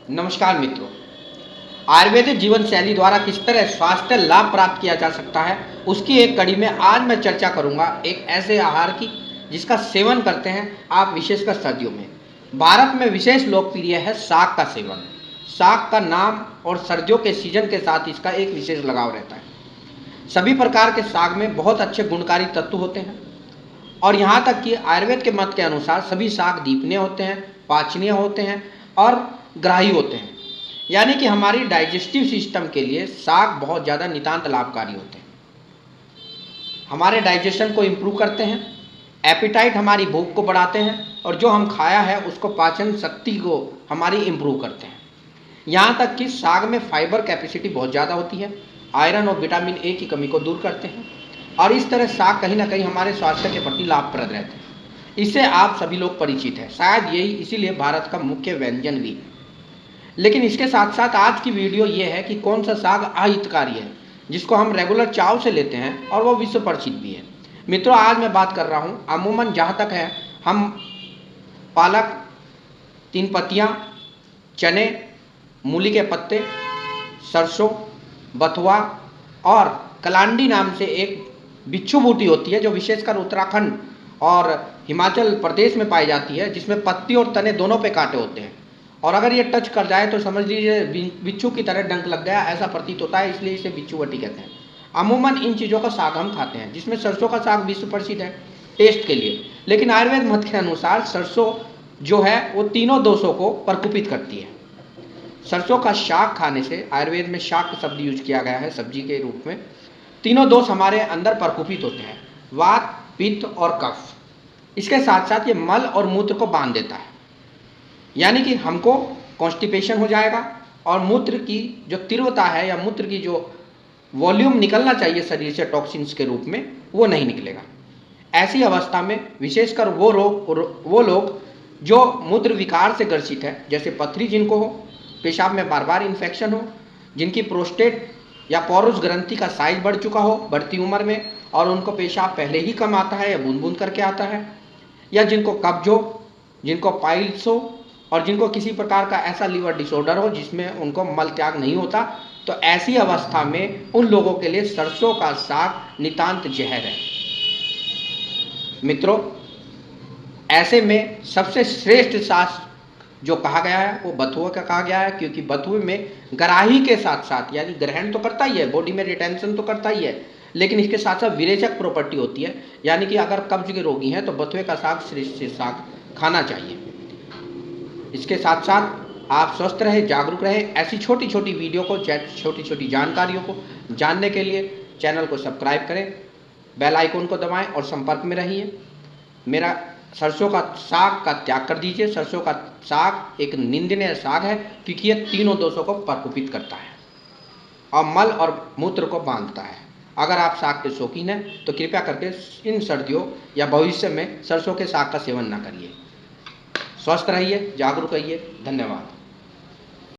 नमस्कार मित्रों, आयुर्वेदिक जीवन शैली द्वारा किस तरह स्वास्थ्य लाभ प्राप्त किया जा सकता है, उसकी एक कड़ी में आज मैं चर्चा करूंगा एक ऐसे आहार की जिसका सेवन करते हैं आप विशेषकर सर्दियों में। भारत में विशेष लोकप्रिय है साग का सेवन। साग का नाम और सर्दियों के सीजन के साथ इसका एक विशेष लगाव रहता है। सभी प्रकार के साग में बहुत अच्छे गुणकारी तत्व होते हैं और यहाँ तक कि आयुर्वेद के मत के अनुसार सभी साग दीपनीय होते हैं, पाचनीय होते हैं और ग्राही होते हैं। यानी कि हमारी डाइजेस्टिव सिस्टम के लिए साग बहुत ज़्यादा नितांत लाभकारी होते हैं। हमारे डाइजेशन को इम्प्रूव करते हैं, एपिटाइट हमारी भूख को बढ़ाते हैं और जो हम खाया है उसको पाचन शक्ति को हमारी इम्प्रूव करते हैं। यहाँ तक कि साग में फाइबर कैपेसिटी बहुत ज़्यादा होती है, आयरन और विटामिन ए की कमी को दूर करते हैं और इस तरह साग कहीं ना कहीं हमारे स्वास्थ्य के प्रति लाभप्रद रहते हैं। इससे आप सभी लोग परिचित हैं, शायद यही इसीलिए भारत का मुख्य व्यंजन भी है। लेकिन इसके साथ साथ आज की वीडियो ये है कि कौन सा साग अहितकारी है जिसको हम रेगुलर चाव से लेते हैं और वो विश्व प्रसिद्ध भी है। मित्रों, आज मैं बात कर रहा हूँ अमूमन जहाँ तक है हम पालक, तीन पत्तियाँ, चने, मूली के पत्ते, सरसों, बथुआ और कलांडी नाम से एक बिच्छू बूटी होती है जो विशेषकर उत्तराखंड और हिमाचल प्रदेश में पाई जाती है, जिसमें पत्ती और तने दोनों पे कांटे होते हैं और अगर ये टच कर जाए तो समझ लीजिए बिच्छू की तरह डंक लग गया, ऐसा प्रतीत होता है, इसलिए इसे बिच्छू बटी कहते हैं। अमूमन इन चीज़ों का साग हम खाते हैं, जिसमें सरसों का साग विश्व प्रसिद्ध है टेस्ट के लिए। लेकिन आयुर्वेद मत के अनुसार सरसों जो है वो तीनों दोषों को प्रकोपित करती है। सरसों का शाक खाने से, आयुर्वेद में शाक शब्द यूज किया गया है सब्जी के रूप में, तीनों दोष हमारे अंदर प्रकोपित होते हैं, वात, पित्त और कफ। इसके साथ साथ ये मल और मूत्र को बांध देता है, यानी कि हमको कॉन्स्टिपेशन हो जाएगा और मूत्र की जो तीव्रता है या मूत्र की जो वॉल्यूम निकलना चाहिए शरीर से टॉक्सिन्स के रूप में, वो नहीं निकलेगा। ऐसी अवस्था में विशेषकर वो लोग जो मूत्र विकार से ग्रसित है, जैसे पथरी जिनको हो, पेशाब में बार बार इन्फेक्शन हो, जिनकी प्रोस्टेट या पौरुष ग्रंथि का साइज बढ़ चुका हो बढ़ती उम्र में और उनको पेशाब पहले ही कम आता है या बूंद बूंद करके आता है, या जिनको कब्ज हो, जिनको पाइल्स हो और जिनको किसी प्रकार का ऐसा लीवर डिसऑर्डर हो जिसमें उनको मल त्याग नहीं होता, तो ऐसी अवस्था में उन लोगों के लिए सरसों का साग नितांत जहर है। मित्रों, ऐसे में सबसे श्रेष्ठ साग जो कहा गया है वो बथुए का कहा गया है, क्योंकि बथुए में ग्राही के साथ साथ, यानी ग्रहण तो करता ही है, बॉडी में रिटेंशन तो करता ही है, लेकिन इसके साथ साथ विरेचक प्रॉपर्टी होती है। यानी कि अगर कब्ज के रोगी हैं तो बथुए का साग श्रेष्ठ साग खाना चाहिए। इसके साथ साथ आप स्वस्थ रहें, जागरूक रहें। ऐसी छोटी छोटी वीडियो को, छोटी छोटी जानकारियों को जानने के लिए चैनल को सब्सक्राइब करें, बेल आइकन को दबाएं और संपर्क में रहिए। मेरा सरसों का साग का त्याग कर दीजिए। सरसों का साग एक निंदनीय साग है क्योंकि ये तीनों दोषों को प्रकोपित करता है और मल और मूत्र को बांधता है। अगर आप साग के शौकीन हैं तो कृपया करके इन सर्दियों या भविष्य में सरसों के साग का सेवन ना करिए। स्वस्थ रहिए, जागरूक रहिए। धन्यवाद।